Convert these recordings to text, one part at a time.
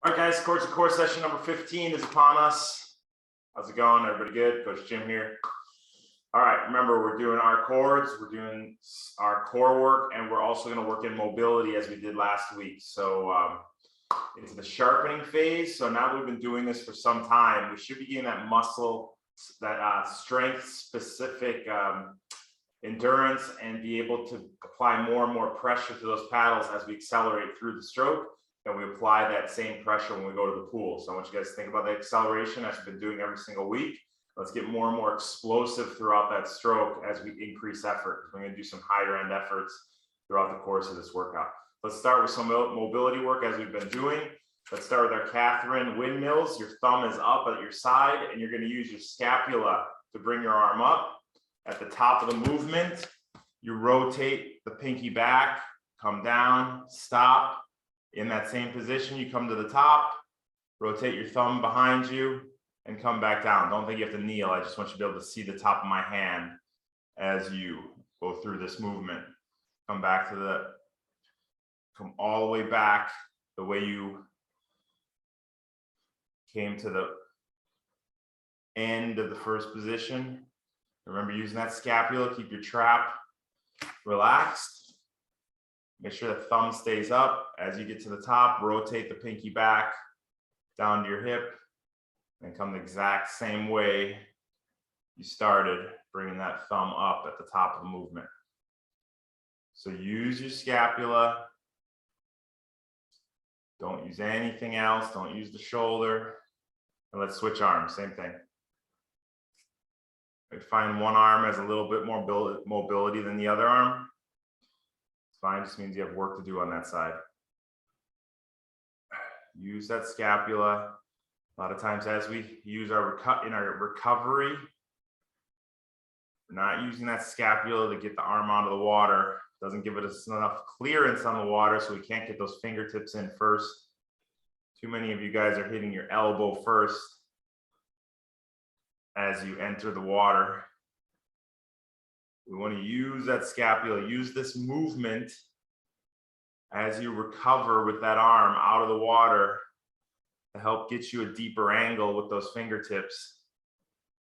All right, guys, Course to Core session number 15 is upon us. How's it going? Everybody good? Coach Jim here. All right, remember, we're doing our chords, we're doing our core work, and we're also going to work in mobility as we did last week. So into the sharpening phase. So now that we've been doing this for some time, we should be getting that muscle, that strength-specific endurance, and be able to apply more and more pressure to those paddles as we accelerate through the stroke. And we apply that same pressure when we go to the pool. So I want you guys to think about the acceleration as we've been doing every single week. Let's get more and more explosive throughout that stroke as we increase effort. We're going to do some higher end efforts throughout the course of this workout. Let's start with some mobility work as we've been doing. Let's start with our Catherine windmills. Your thumb is up at your side, and you're going to use your scapula to bring your arm up. At the top of the movement, you rotate the pinky back, come down, stop. In that same position, you come to the top, rotate your thumb behind you, and come back down. Don't think you have to kneel. I just want you to be able to see the top of my hand as you go through this movement. Come all the way back the way you came to the end of the first position. Remember, using that scapula, keep your trap relaxed. Make sure the thumb stays up. As you get to the top, rotate the pinky back down to your hip and come the exact same way you started, bringing that thumb up at the top of the movement. So use your scapula. Don't use anything else. Don't use the shoulder. And let's switch arms, same thing. Find one arm has a little bit more mobility than the other arm. Fine, just means you have work to do on that side. Use that scapula. A lot of times as we use our recovery, we're not using that scapula to get the arm out of the water. Doesn't give us enough clearance on the water, so we can't get those fingertips in first. Too many of you guys are hitting your elbow first as you enter the water. We want to use that scapula, use this movement as you recover with that arm out of the water to help get you a deeper angle with those fingertips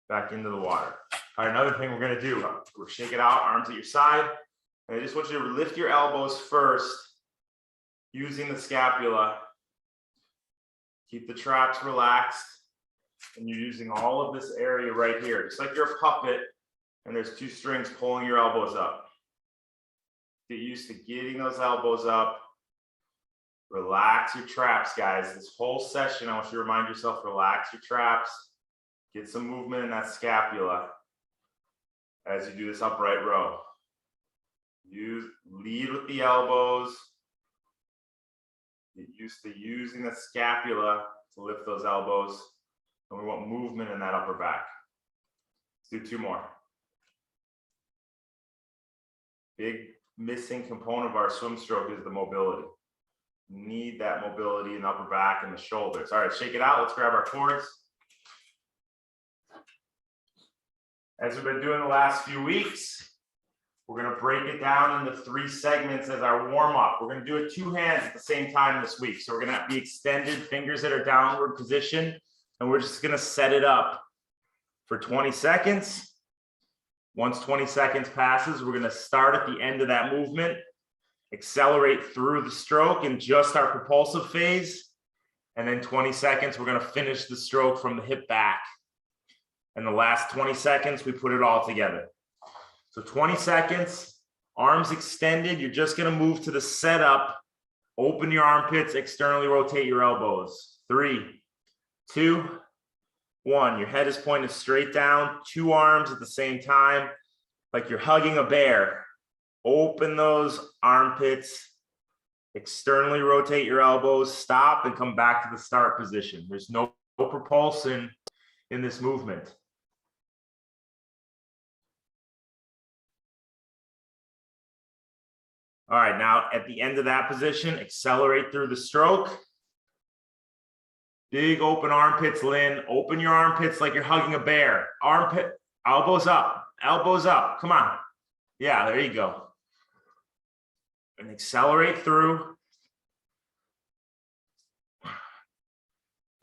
back into the water. All right, another thing we're going to do, we'll shake it out, arms at your side. And I just want you to lift your elbows first using the scapula. Keep the traps relaxed. And you're using all of this area right here, just like you're a puppet. And there's two strings pulling your elbows up. Get used to getting those elbows up. Relax your traps, guys. This whole session, I want you to remind yourself, relax your traps. Get some movement in that scapula as you do this upright row. Lead with the elbows. Get used to using the scapula to lift those elbows. And we want movement in that upper back. Let's do two more. Big missing component of our swim stroke is the mobility. We need that mobility in the upper back and the shoulders. All right, shake it out. Let's grab our chords. As we've been doing the last few weeks, we're going to break it down into 3 segments as our warm-up. We're going to do it 2 hands at the same time this week. So we're going to be extended, fingers that are downward position, and we're just going to set it up for 20 seconds. Once 20 seconds passes, we're going to start at the end of that movement, accelerate through the stroke in just our propulsive phase. And then 20 seconds, we're going to finish the stroke from the hip back. And the last 20 seconds, we put it all together. So 20 seconds, arms extended. You're just going to move to the setup. Open your armpits, externally rotate your elbows. 3, 2, 1, your head is pointed straight down, 2 arms at the same time, like you're hugging a bear. Open those armpits, externally rotate your elbows, stop and come back to the start position. There's no propulsion in this movement. All right, now at the end of that position, accelerate through the stroke. Big open armpits, Lynn. Open your armpits like you're hugging a bear. Armpit, elbows up, elbows up. Come on. Yeah, there you go. And accelerate through.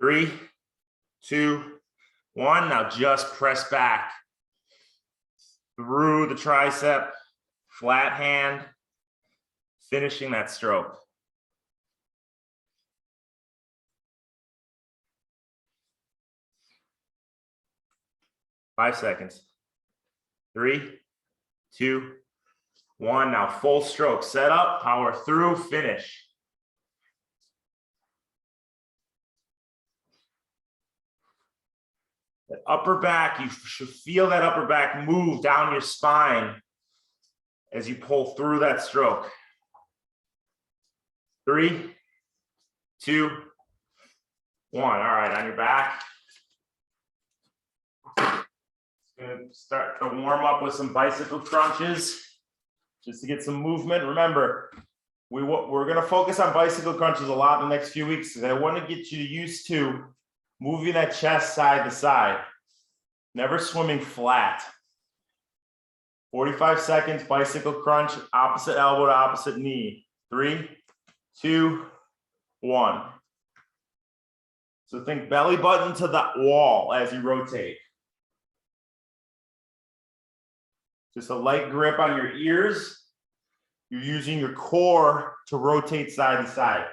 3, 2, 1. Now just press back through the tricep, flat hand, finishing that stroke. Five seconds. 3, 2, 1. Now full stroke. Set up, power through, finish. That upper back, you should feel that upper back move down your spine as you pull through that stroke. 3, 2, 1. All right, on your back. Gonna start to warm up with some bicycle crunches just to get some movement. Remember, we're gonna focus on bicycle crunches a lot in the next few weeks because I want to get you used to moving that chest side to side, never swimming flat. 45 seconds, bicycle crunch, opposite elbow to opposite knee. 3, 2, 1. So think belly button to the wall as you rotate. Just a light grip on your ears. You're using your core to rotate side to side.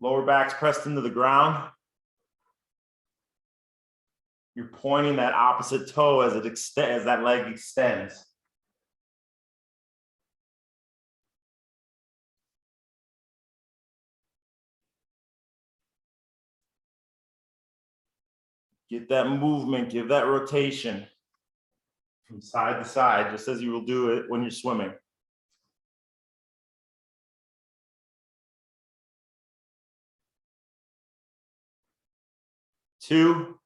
Lower back's pressed into the ground. You're pointing that opposite toe as as that leg extends. Get that movement, give that rotation from side to side, just as you will do it when you're swimming. 2,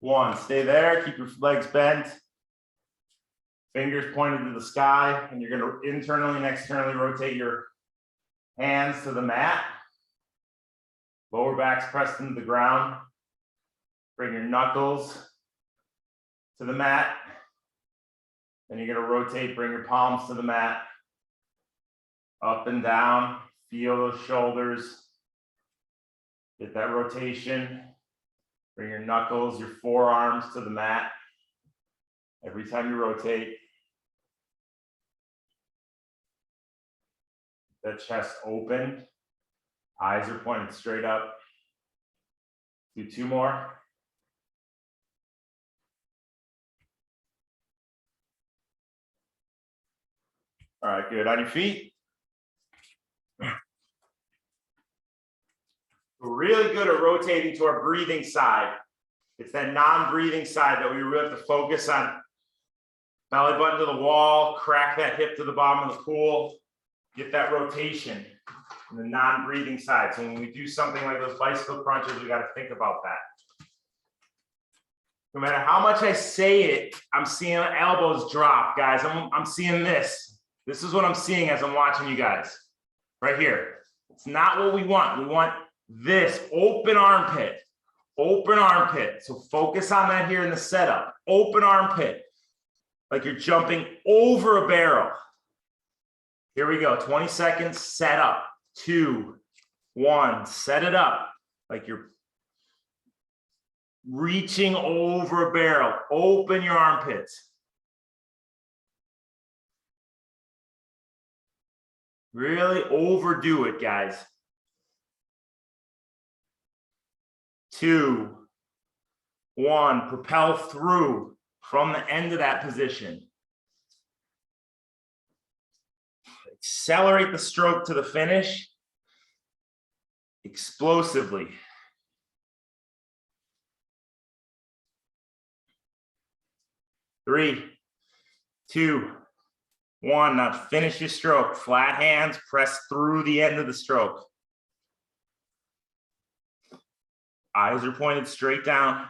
1. Stay there, keep your legs bent. Fingers pointed to the sky, and you're going to internally and externally rotate your hands to the mat. Lower back's pressed into the ground. Bring your knuckles to the mat. Then you're going to rotate, bring your palms to the mat. Up and down, feel those shoulders. Get that rotation. Bring your knuckles, your forearms to the mat. Every time you rotate. That chest open. Eyes are pointed straight up. Do 2 more. All right, good. On your feet. We're really good at rotating to our breathing side. It's that non-breathing side that we really have to focus on. Belly button to the wall, crack that hip to the bottom of the pool. Get that rotation in the non-breathing side. So when we do something like those bicycle crunches, we got to think about that. No matter how much I say it, I'm seeing elbows drop, guys. I'm seeing this. This is what I'm seeing as I'm watching you guys. Right here. It's not what we want. We want this open armpit. Open armpit. So focus on that here in the setup. Open armpit. Like you're jumping over a barrel. Here we go. 20 seconds. Set up. 2, 1. Set it up. Like you're reaching over a barrel. Open your armpits. Really overdo it, guys. 2, 1. Propel through from the end of that position. Accelerate the stroke to the finish explosively. 3, 2, 1. Now finish your stroke. Flat hands, press through the end of the stroke. Eyes are pointed straight down.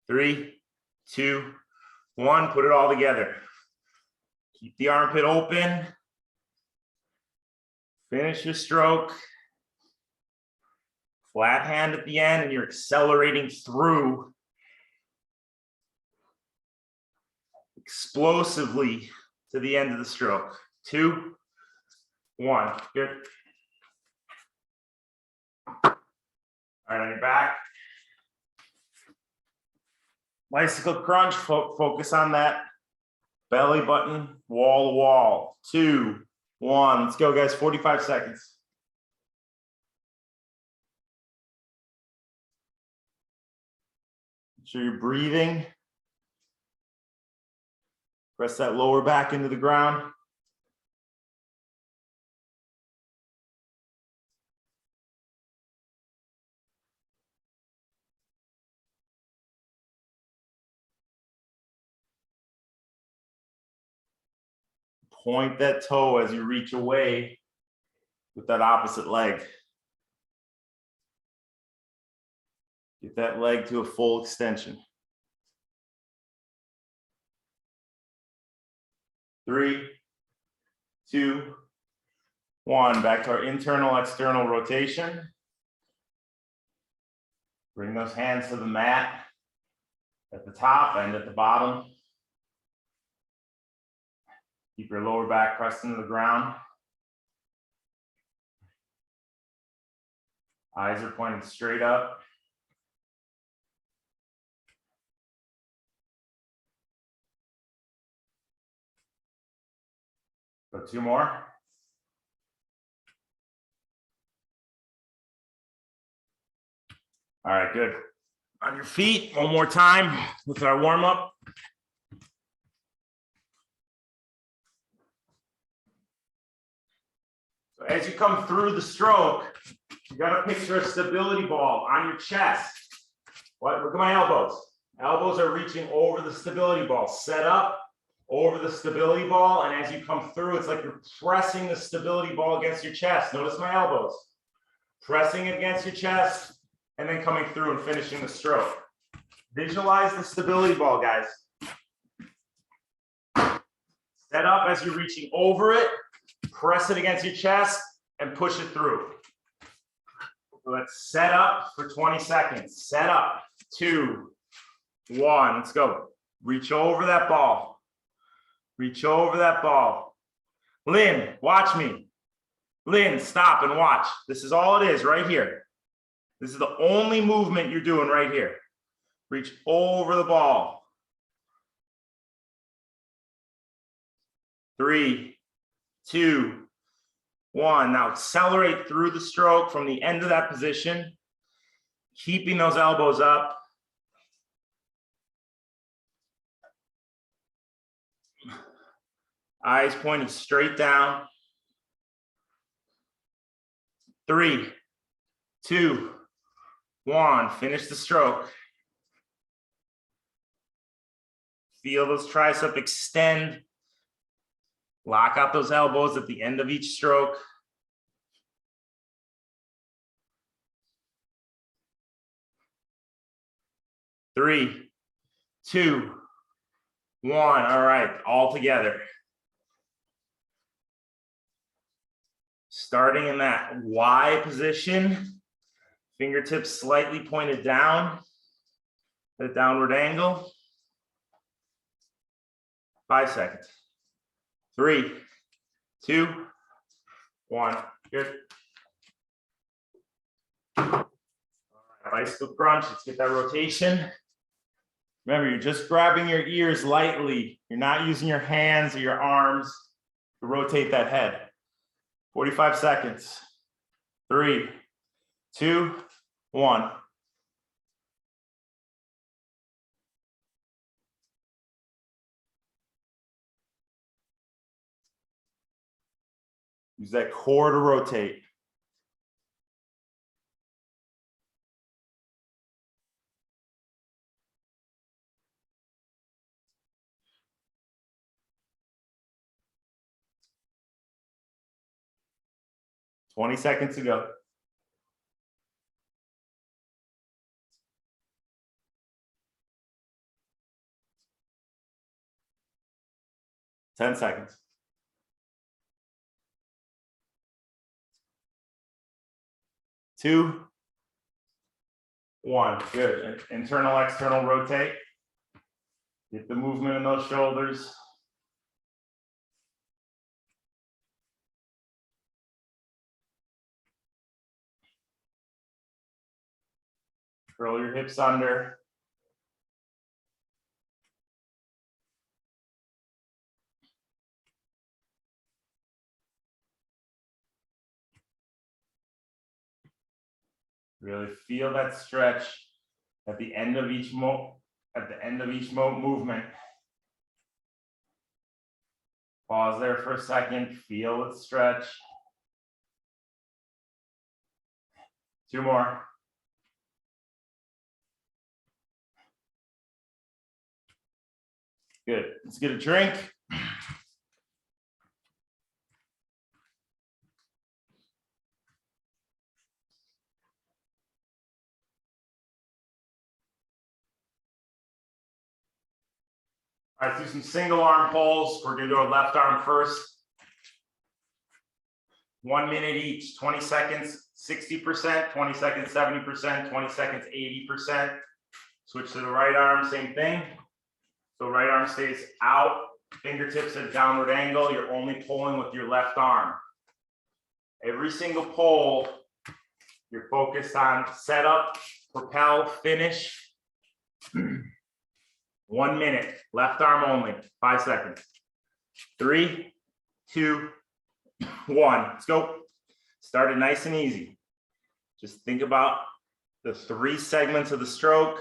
Three, 2, 1. Put it all together. Keep the armpit open. Finish your stroke. Flat hand at the end, and you're accelerating through explosively to the end of the stroke. 2, 1. Good. All right, on your back. Bicycle crunch, focus on that belly button, wall to wall. 2, 1. Let's go, guys. 45 seconds. Make sure you're breathing. Press that lower back into the ground. Point that toe as you reach away with that opposite leg. Get that leg to a full extension. 3, 2, 1. Back to our internal, external rotation. Bring those hands to the mat at the top and at the bottom. Keep your lower back pressed into the ground. Eyes are pointed straight up. Go 2 more. All right, good. On your feet, one more time with our warm up. So as you come through the stroke, you got to picture a stability ball on your chest. What? Look at my elbows. Elbows are reaching over the stability ball. Set up over the stability ball, and as you come through, it's like you're pressing the stability ball against your chest. Notice my elbows. Pressing it against your chest, and then coming through and finishing the stroke. Visualize the stability ball, guys. Set up as you're reaching over it, press it against your chest, and push it through. So let's set up for 20 seconds. Set up, 2, 1, let's go. Reach over that ball. Reach over that ball. Lynn, watch me. Lynn, stop and watch. This is all it is right here. This is the only movement you're doing right here. Reach over the ball. 3, 2, 1. Now accelerate through the stroke from the end of that position, keeping those elbows up. Eyes pointed straight down. 3, 2, 1. Finish the stroke. Feel those triceps extend. Lock out those elbows at the end of each stroke. Three, 2, 1. All right, all together. Starting in that Y position, fingertips slightly pointed down at a downward angle. 5 seconds. 3, 2, 1. Good. All right, bicycle crunch. Let's get that rotation. Remember, you're just grabbing your ears lightly. You're not using your hands or your arms to rotate that head. 45 seconds. 3, 2, 1. Use that core to rotate. Twenty seconds to go. Ten seconds. 2, 1. Good. Internal, external rotate. Get the movement in those shoulders. Curl your hips under. Really feel that stretch at the end of each movement. Pause there for a second, feel it stretch. 2 more. Good, let's get a drink. All right, let's do some single arm pulls. We're gonna do our left arm first. 1 minute each, 20 seconds, 60%, 20 seconds, 70%, 20 seconds, 80%. Switch to the right arm, same thing. So right arm stays out, fingertips at downward angle. You're only pulling with your left arm. Every single pull, you're focused on setup, propel, finish. 1 minute, left arm only, 5 seconds. 3, 2, 1, let's go. Start it nice and easy. Just think about the 3 segments of the stroke.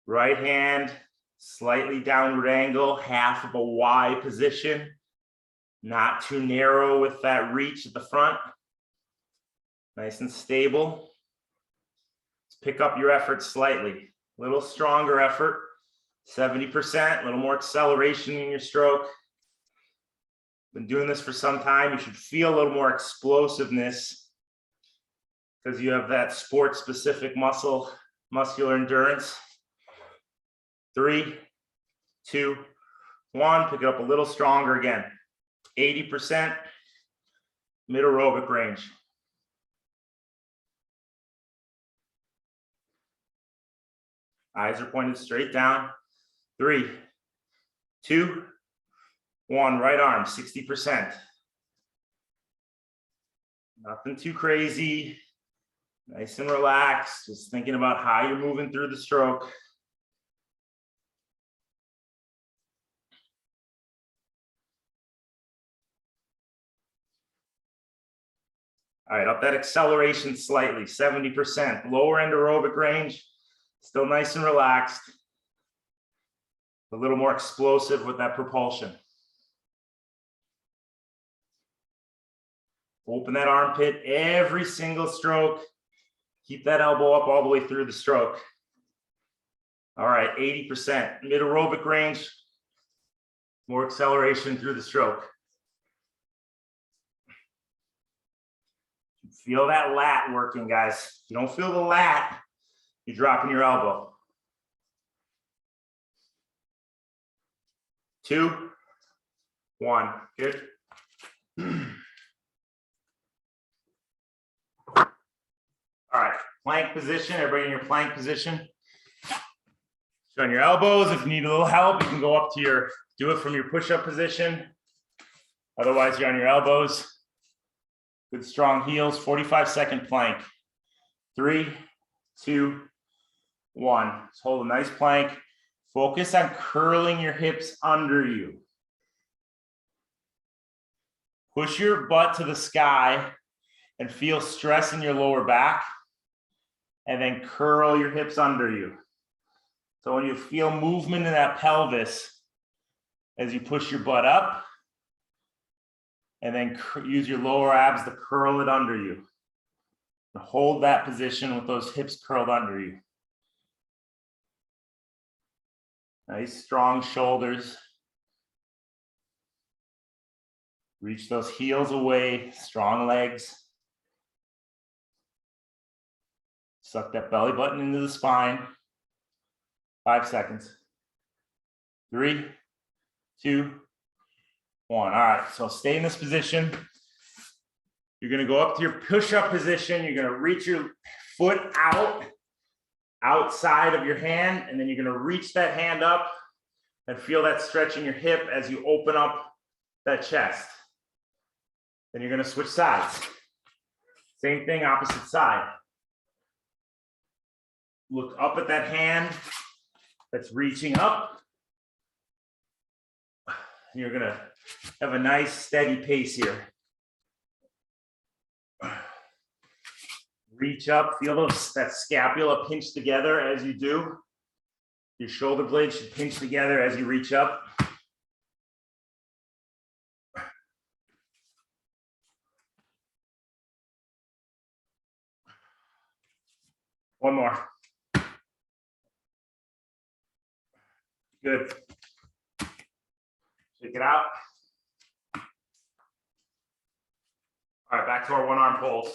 Right hand, slightly downward angle, half of a Y position. Not too narrow with that reach at the front. Nice and stable. Pick up your effort slightly, a little stronger effort, 70%, a little more acceleration in your stroke. Been doing this for some time, you should feel a little more explosiveness because you have that sport-specific muscular endurance. 3, 2, 1, pick it up a little stronger again. 80% mid aerobic range. Eyes are pointed straight down. 3, 2, 1. Right arm, 60%. Nothing too crazy. Nice and relaxed. Just thinking about how you're moving through the stroke. All right, up that acceleration slightly, 70%. Lower end aerobic range. Still nice and relaxed. A little more explosive with that propulsion. Open that armpit every single stroke. Keep that elbow up all the way through the stroke. All right, 80%. Mid aerobic range. More acceleration through the stroke. Feel that lat working, guys. If you don't feel the lat, you're dropping your elbow. 2, 1, good. All right, plank position, everybody in your plank position. On your elbows, if you need a little help, you can go up to do it from your push-up position. Otherwise, you're on your elbows. Good strong heels, 45-second plank. 3, 2, 1. Let's hold a nice plank. Focus on curling your hips under you. Push your butt to the sky and feel stress in your lower back. And then curl your hips under you. So when you feel movement in that pelvis, as you push your butt up, and then use your lower abs to curl it under you. And hold that position with those hips curled under you. Nice strong shoulders. Reach those heels away, strong legs. Suck that belly button into the spine. 5 seconds. 3, 2, 1. All right, so stay in this position. You're gonna go up to your push-up position. You're gonna reach your foot outside of your hand, and then you're gonna reach that hand up and feel that stretch in your hip as you open up that chest. Then you're gonna switch sides. Same thing, opposite side. Look up at that hand that's reaching up. You're gonna have a nice steady pace here. Reach up, feel that scapula pinch together as you do. Your shoulder blades should pinch together as you reach up. One more. Good. Shake it out. All right, back to our one arm pulls.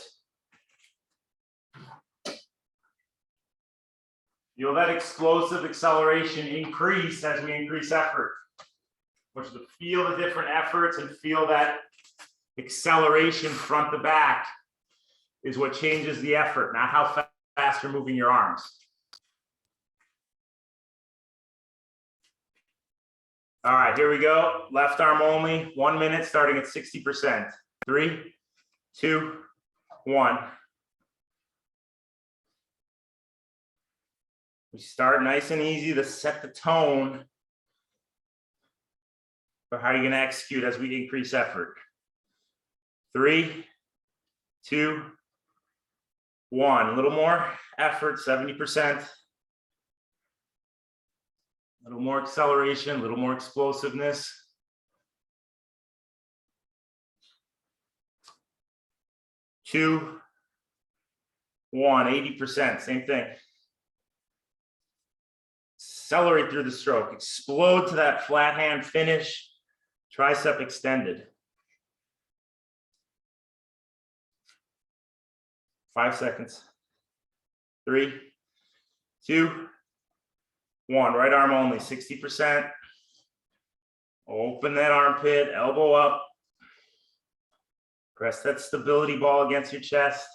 Feel that explosive acceleration increase as we increase effort. I want you to feel the different efforts and feel that acceleration front to back is what changes the effort, not how fast you're moving your arms. All right, here we go. Left arm only, 1 minute, starting at 60%. 3, 2, 1. We start nice and easy to set the tone for how you're going to execute as we increase effort. 3, 2, 1. A little more effort, 70%. A little more acceleration, a little more explosiveness. 2, 1, 80%, same thing. Accelerate through the stroke, explode to that flat hand finish, tricep extended. 5 seconds. 3, 2, 1. Right arm only, 60%. Open that armpit, elbow up. Press that stability ball against your chest.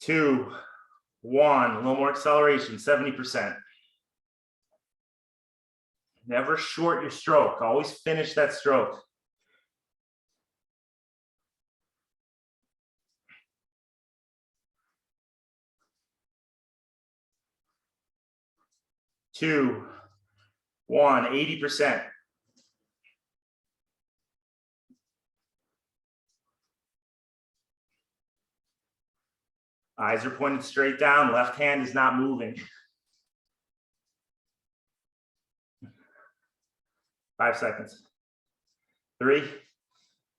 2, 1. A little more acceleration, 70%. Never short your stroke. Always finish that stroke. 2, 1. 80%. Eyes are pointed straight down. Left hand is not moving. 5 seconds. 3,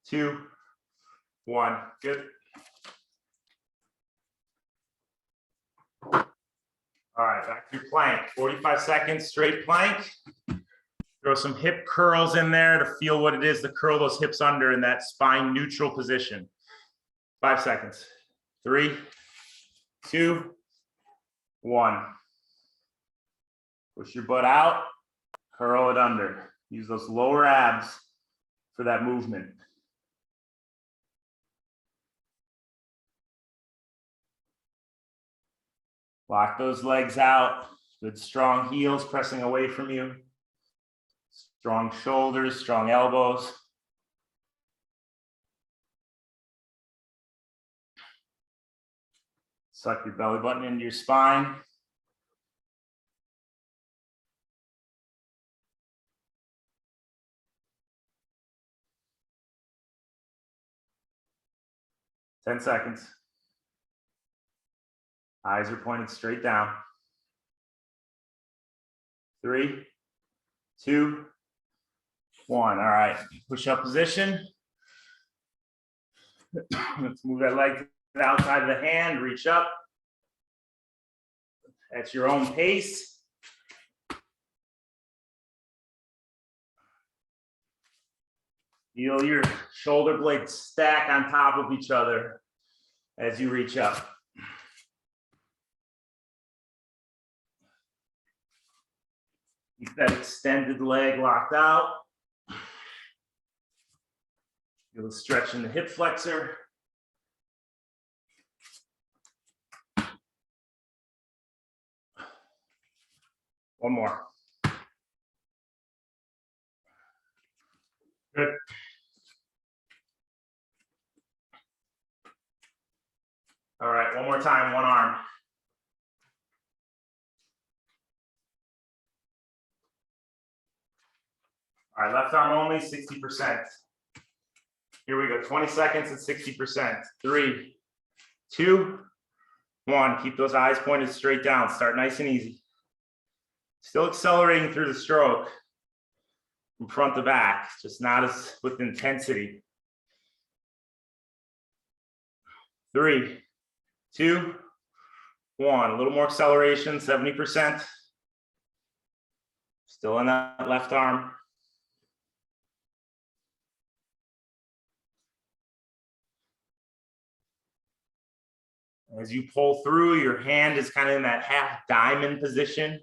2, 1. Good. All right, back to your plank. 45 seconds, straight plank. Throw some hip curls in there to feel what it is to curl those hips under in that spine neutral position. 5 seconds. 3, 2, 1. Push your butt out, curl it under. Use those lower abs for that movement. Lock those legs out. Good strong heels pressing away from you. Strong shoulders, strong elbows. Suck your belly button into your spine. Ten seconds. Eyes are pointed straight down. 3, 2, 1. All right, push-up position. Let's move that leg to the outside of the hand, reach up. At your own pace. Feel your shoulder blades stack on top of each other as you reach up. Keep that extended leg locked out. Feel the stretch in the hip flexor. One more. Good. All right, one more time, one arm. All right, left arm only, 60%. Here we go, 20 seconds at 60%. 3, 2, 1. Keep those eyes pointed straight down. Start nice and easy. Still accelerating through the stroke from front to back, just not as with intensity. 3, 2, 1. A little more acceleration, 70%. Still in that left arm. As you pull through, your hand is kind of in that half diamond position.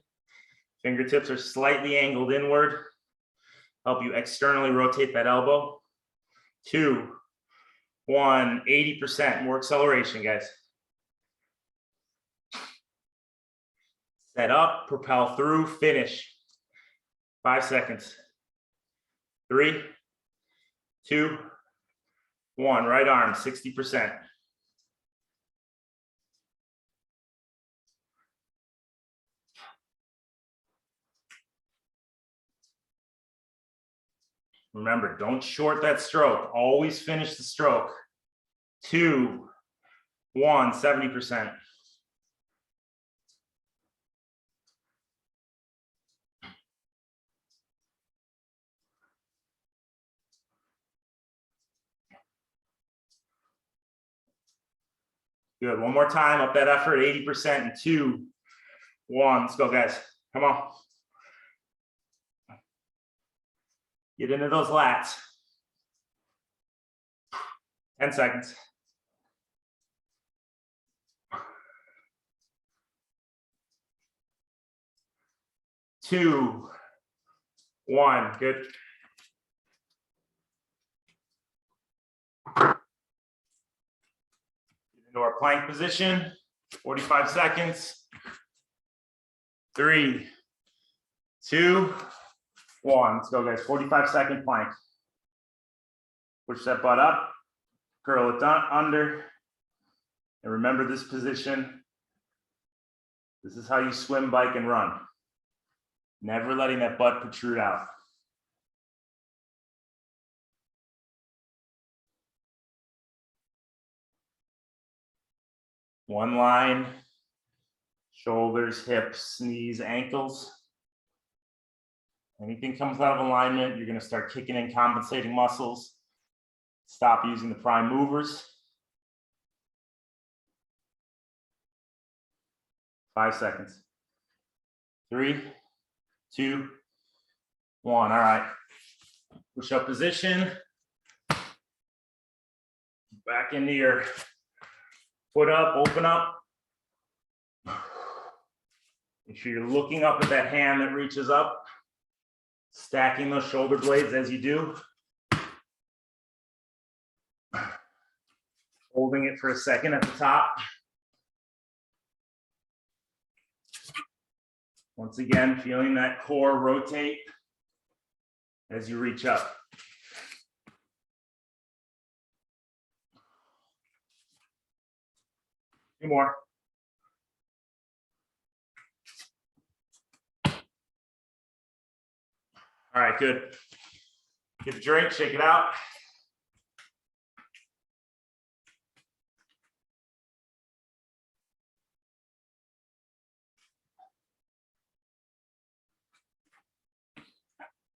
Fingertips are slightly angled inward. Help you externally rotate that elbow. 2, 1, 80%. More acceleration, guys. Set up, propel through, finish. 5 seconds. 3, 2, 1. Right arm, 60%. Remember, don't short that stroke. Always finish the stroke. 2, 1, 70%. Good. One more time. Up that effort. 80% in 2, 1. Let's go, guys. Come on. Get into those lats. 10 seconds. 2, 1. Good. Get into our plank position. 45 seconds. 3, 2, 1. Let's go, guys. 45-second plank. Push that butt up. Curl it down under. And remember this position. This is how you swim, bike, and run. Never letting that butt protrude out. One line. Shoulders, hips, knees, ankles. Anything comes out of alignment, you're going to start kicking in compensating muscles. Stop using the prime movers. 5 seconds. 3, 2, 1. All right. Push up position. Back into your foot up, open up. Make sure you're looking up at that hand that reaches up. Stacking those shoulder blades as you do. Holding it for a second at the top. Once again, feeling that core rotate as you reach up. Two more. All right, good. Get a drink, shake it out.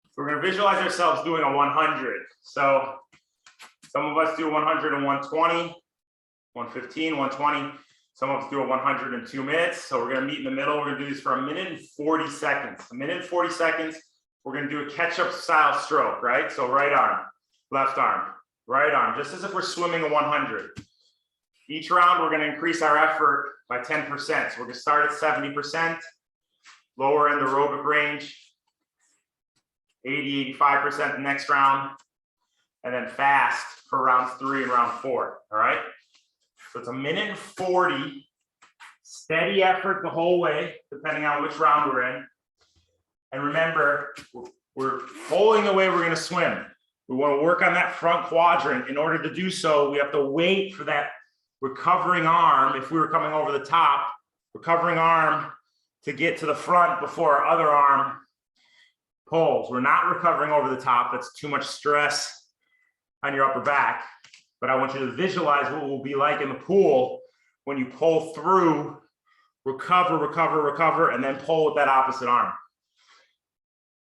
So we're going to visualize ourselves doing a 100. So some of us do 100 and 120, 115, 120. Some of us do a 100 in 2 minutes. So we're going to meet in the middle. We're going to do this for 1 minute and 40 seconds. 1 minute and 40 seconds. We're going to do a catch-up style stroke, right? So right arm, left arm, right arm, just as if we're swimming a 100. Each round, we're going to increase our effort by 10%. So we're going to start at 70%, lower end aerobic range, 80, 85% the next round, and then fast for rounds 3 and round 4, all right? So it's 1 minute and 40, steady effort the whole way, depending on which round we're in. And remember, we're pulling the way we're going to swim. We want to work on that front quadrant. In order to do so, we have to wait for that recovering arm. If we were coming over the top, recovering arm to get to the front before our other arm pulls. We're not recovering over the top. That's too much stress on your upper back. But I want you to visualize what it will be like in the pool when you pull through, recover, recover, recover, and then pull with that opposite arm.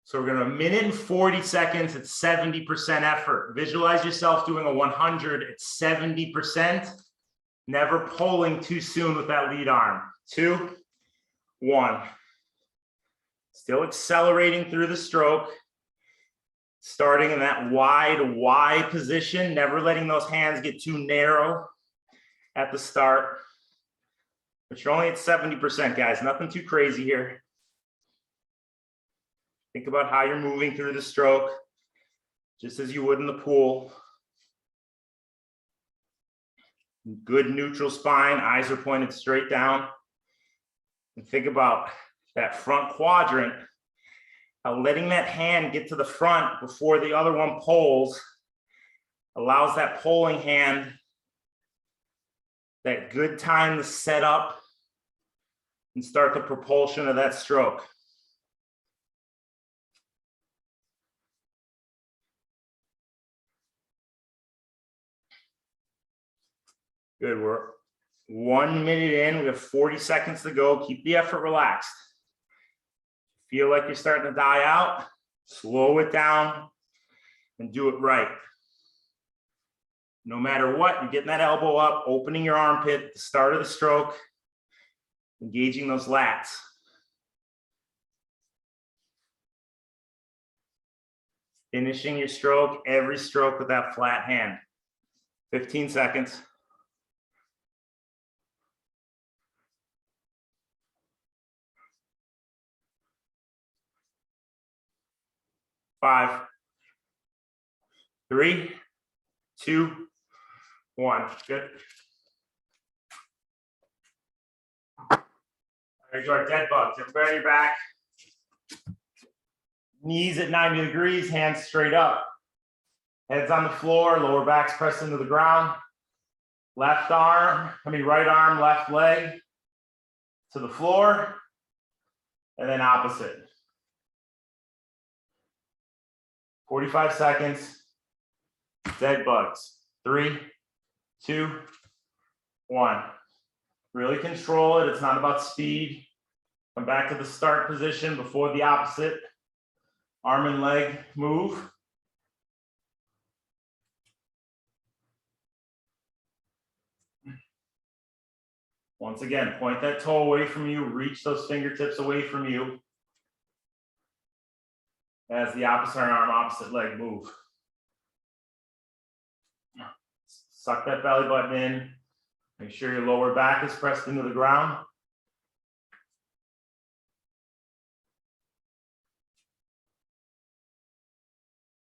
So we're going to 1 minute and 40 seconds at 70% effort. Visualize yourself doing a 100 at 70%. Never pulling too soon with that lead arm. 2, 1. Still accelerating through the stroke. Starting in that wide Y position, never letting those hands get too narrow at the start. But you're only at 70%, guys. Nothing too crazy here. Think about how you're moving through the stroke, just as you would in the pool. Good neutral spine, eyes are pointed straight down. And think about that front quadrant, how letting that hand get to the front before the other one pulls allows that pulling hand that good time to set up and start the propulsion of that stroke. Good, we're 1 minute in, we have 40 seconds to go. Keep the effort relaxed. Feel like you're starting to die out, slow it down and do it right. No matter what, you're getting that elbow up, opening your armpit at the start of the stroke, engaging those lats. Finishing your stroke, every stroke with that flat hand. 15 seconds. 5, 3, 2, 1. Good. There's our dead bugs. Everybody on your back. Knees at 90 degrees, hands straight up. Heads on the floor, lower back's pressed into the ground. Right arm, left leg to the floor, and then opposite. 45 seconds. Dead bugs. 3, 2, 1. Really control it. It's not about speed. Come back to the start position before the opposite arm and leg move. Once again, point that toe away from you, reach those fingertips away from you as the opposite arm, opposite leg move. Suck that belly button in. Make sure your lower back is pressed into the ground.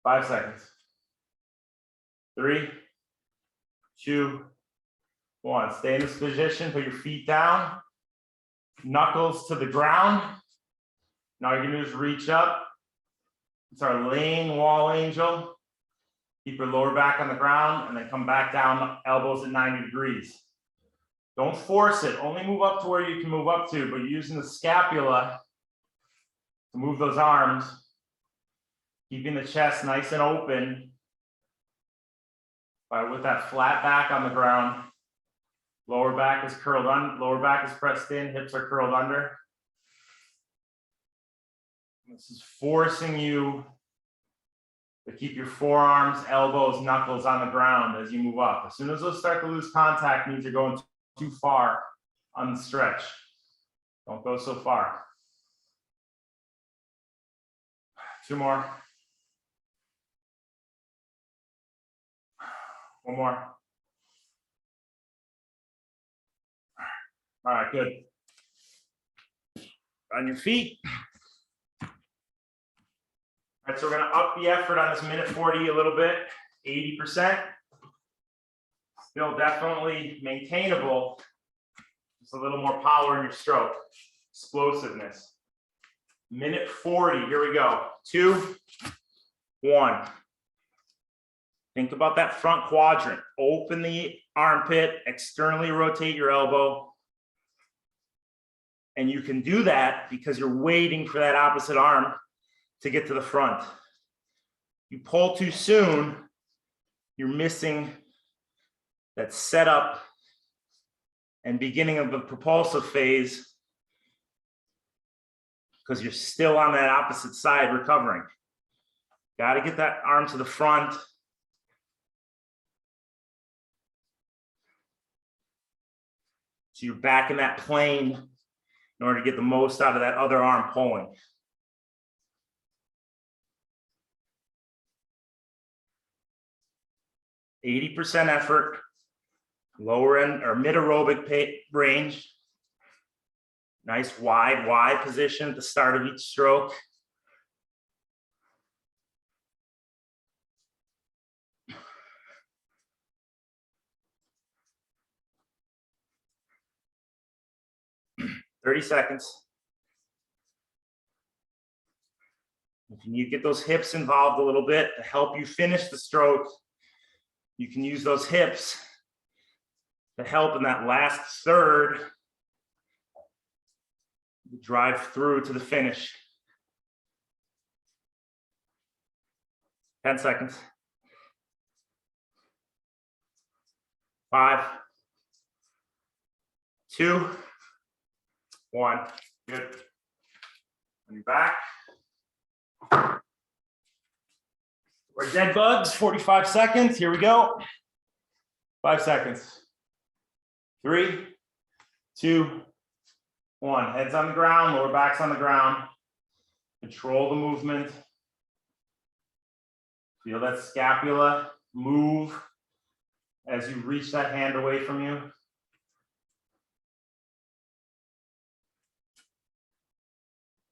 Five seconds. 3, 2, 1. Stay in this position, put your feet down, knuckles to the ground. Now you're gonna just reach up. It's our laying wall angel. Keep your lower back on the ground and then come back down, elbows at 90 degrees. Don't force it, only move up to where you can move up to, but using the scapula to move those arms, keeping the chest nice and open, with that flat back on the ground. Lower back is curled on, lower back is pressed in, hips are curled under. This is forcing you to keep your forearms, elbows, knuckles on the ground as you move up. As soon as those start to lose contact, means you're going too far on the stretch. Don't go so far. 2 more. 1 more. All right, good. On your feet. All right, so we're gonna up the effort on this minute 40 a little bit, 80%. Still definitely maintainable. Just a little more power in your stroke, explosiveness. Minute 40, here we go. 2, 1. Think about that front quadrant. Open the armpit, externally rotate your elbow. And you can do that because you're waiting for that opposite arm to get to the front. You pull too soon, you're missing that setup and beginning of the propulsive phase because you're still on that opposite side recovering. Got to get that arm to the front. So you're back in that plane in order to get the most out of that other arm pulling. %, effort, lower end or mid aerobic range. Nice wide position at the start of each stroke. "30 seconds. If you need to get those hips involved a little bit to help you finish the stroke, you can use those hips to help in that last third, drive through to the finish. 10 seconds. 5, 2, 1. Good. On your back. We're dead bugs, 45 seconds. Here we go. 5 seconds. 3, 2, 1. Head's on the ground, lower back's on the ground. Control the movement. Feel that scapula move as you reach that hand away from you.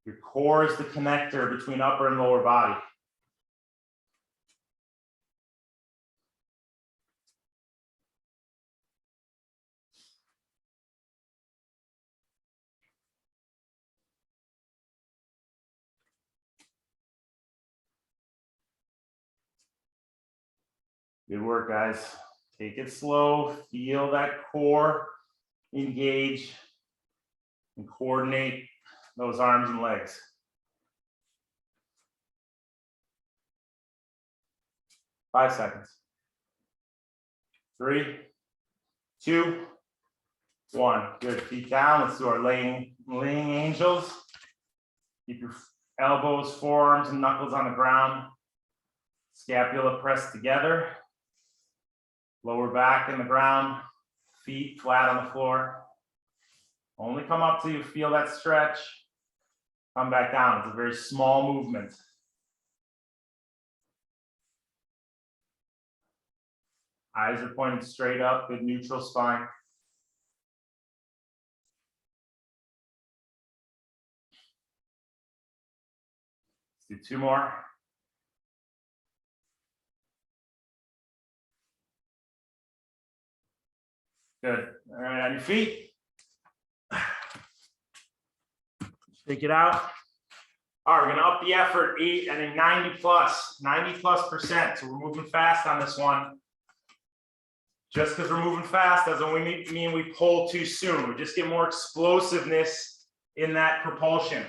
Your core is the connector between upper and lower body. Good work, guys. Take it slow. Feel that core engage and coordinate those arms and legs. Five seconds. 3, 2, 1. Good. Feet down. Let's do our laying angels. Keep your elbows, forearms, and knuckles on the ground. Scapula pressed together. Lower back in the ground. Feet flat on the floor. Only come up till you feel that stretch. Come back down. It's a very small movement. Eyes are pointed straight up, good neutral spine. Let's do 2 more. Good. All right, on your feet. Take it out. All right, we're gonna up the effort, 8 and a 90+%. So we're moving fast on this one. Just because we're moving fast doesn't mean we pull too soon. We just get more explosiveness in that propulsion.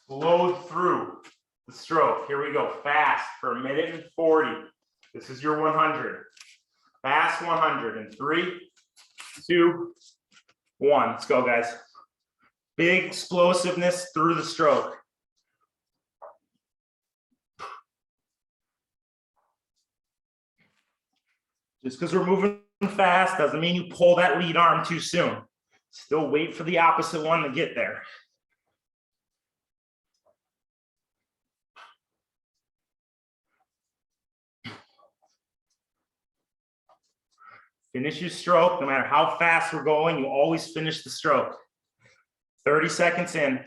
Slow through the stroke. Here we go. Fast for 1:40. This is your 100. Fast 100 in 3, 2, 1. Let's go, guys. Big explosiveness through the stroke. Just because we're moving fast doesn't mean you pull that lead arm too soon. Still wait for the opposite one to get there. Finish your stroke. No matter how fast we're going, you always finish the stroke. 30 seconds in.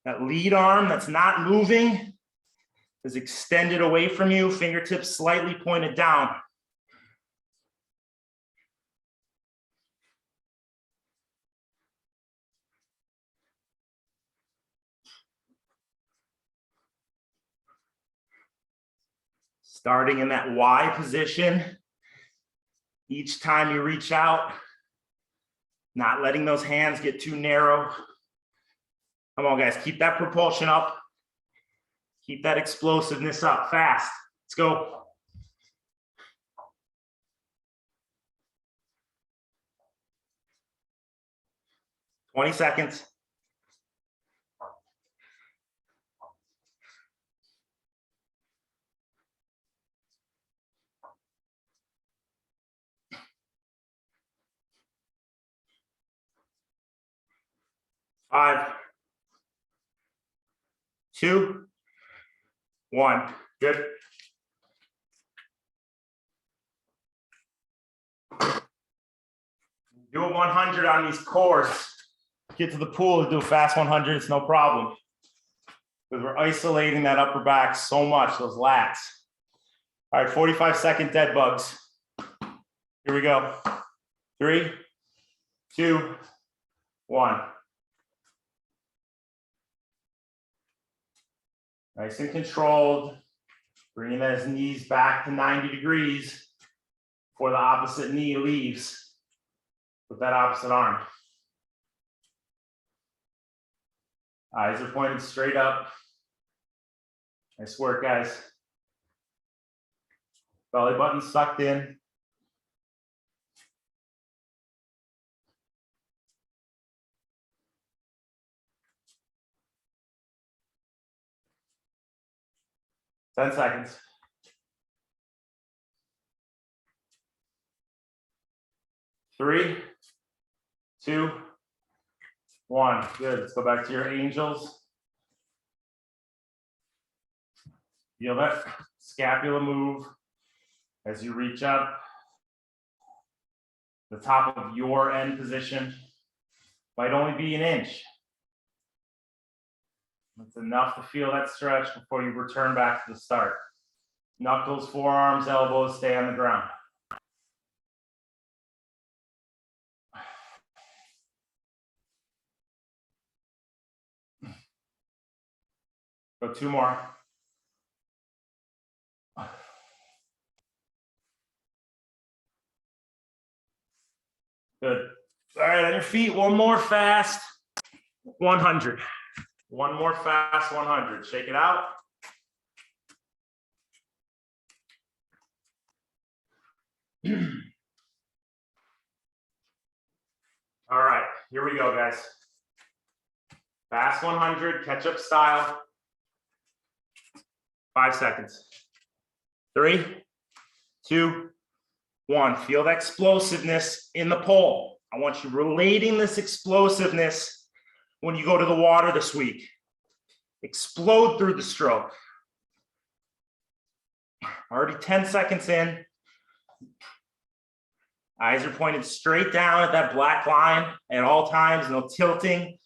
That lead arm that's not moving is extended away from you, fingertips slightly pointed down. Starting in that Y position. Each time you reach out, not letting those hands get too narrow. Come on, guys, keep that propulsion up. Keep that explosiveness up, fast. Let's go. Twenty seconds. Five, 2, 1. Good. Do a 100 on these cores. Get to the pool to do a fast 100. It's no problem. Because we're isolating that upper back so much, those lats. All right, 45-second dead bugs. Here we go. 3, 2, 1. Nice and controlled. Bringing those knees back to 90 degrees before the opposite knee leaves with that opposite arm. Eyes are pointed straight up. Nice work, guys. Belly button sucked in. Ten seconds. 3, 2, 1. Good. Let's go back to your angels. Feel that scapula move as you reach up. The top of your end position might only be an inch. It's enough to feel that stretch before you return back to the start. Knuckles, forearms, elbows stay on the ground. Go 2 more. Good. All right, on your feet, one more fast 100. One more fast 100. Shake it out. All right, here we go, guys. Fast 100, catch-up style. 5 seconds. 3, 2, 1. Feel that explosiveness in the pole. I want you relating this explosiveness when you go to the water this week. Explode through the stroke. Already 10 seconds in. Eyes are pointed straight down at that black line at all times. No tilting,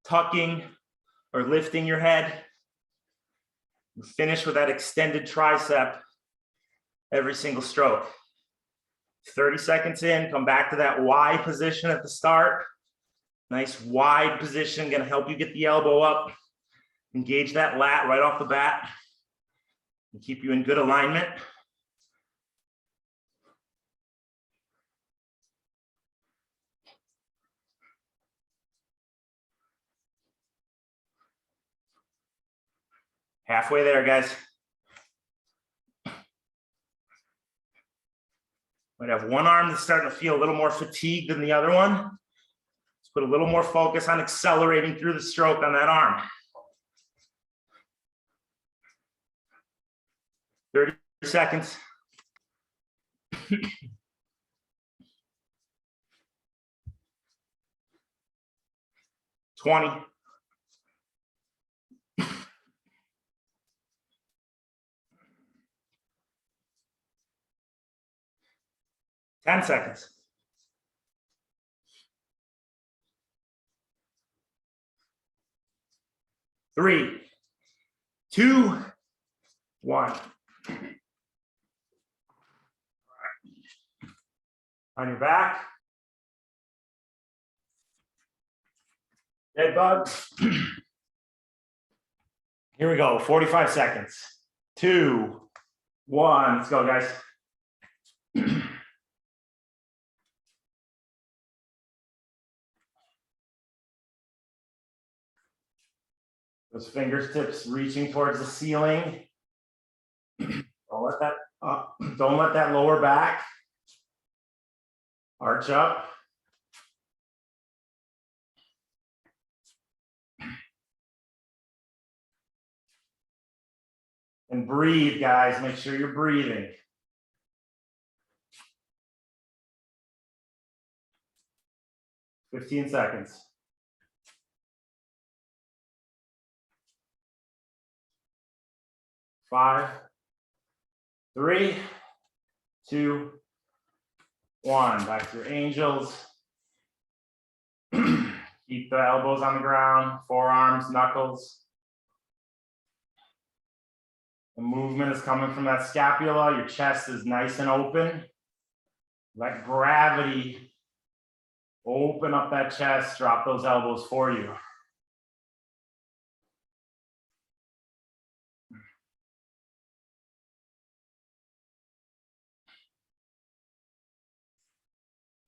tucking, or lifting your head. Finish with that extended tricep every single stroke. 30 seconds in, come back to that Y position at the start. Nice wide position, gonna help you get the elbow up. Engage that lat right off the bat and keep you in good alignment. Halfway there, guys. Might have one arm that's starting to feel a little more fatigued than the other one. Let's put a little more focus on accelerating through the stroke on that arm. 30 seconds. 20. 10 seconds. 3, 2, 1. On your back. Dead bugs. Here we go, 45 seconds. 2, 1. Let's go, guys. Those fingertips reaching towards the ceiling. Don't let that lower back arch up. And breathe, guys. Make sure you're breathing. "15 seconds. 5, 3, 2, 1. Back to your angels. Keep the elbows on the ground, forearms, knuckles. The movement is coming from that scapula. Your chest is nice and open. Let gravity open up that chest, drop those elbows for you.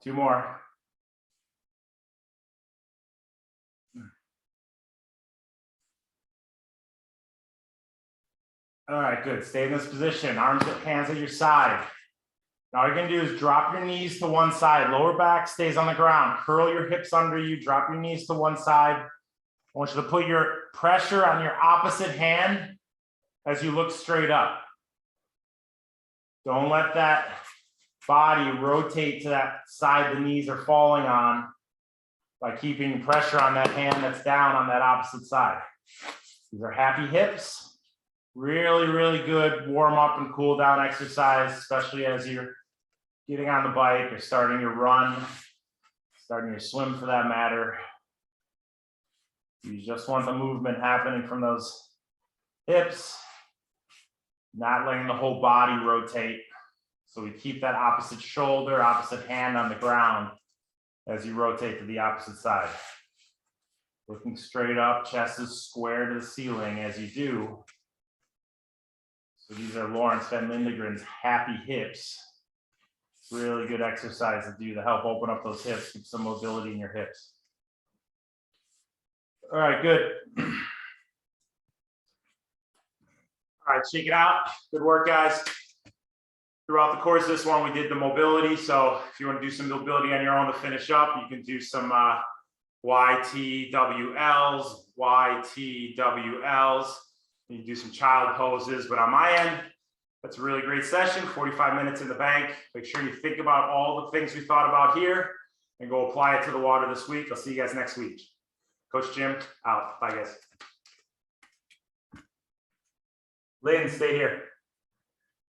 Two more. All right, good. Stay in this position. Hands at your side. Now, all you're gonna do is drop your knees to one side. Lower back stays on the ground. Curl your hips under you. Drop your knees to one side. I want you to put your pressure on your opposite hand as you look straight up. Don't let that body rotate to that side the knees are falling on by keeping pressure on that hand that's down on that opposite side. These are happy hips. Really, really good warm up and cool down exercise, especially as you're getting on the bike or starting your run, starting your swim for that matter. You just want the movement happening from those hips, not letting the whole body rotate. So we keep that opposite shoulder, opposite hand on the ground as you rotate to the opposite side. Looking straight up, chest is square to the ceiling as you do. So these are Lawrence Van Lindegren's happy hips. Really good exercise to do to help open up those hips, keep some mobility in your hips. All right, good. All right, shake it out. Good work, guys. Throughout the course of this one, we did the mobility. So if you want to do some mobility on your own to finish up, you can do some YTWLs, YTWLs. You can do some child poses, but on my end, that's a really great session, 45 minutes in the bank. Make sure you think about all the things we thought about here and go apply it to the water this week. I'll see you guys next week. Coach Jim, out. Bye, guys. Lynn, stay here.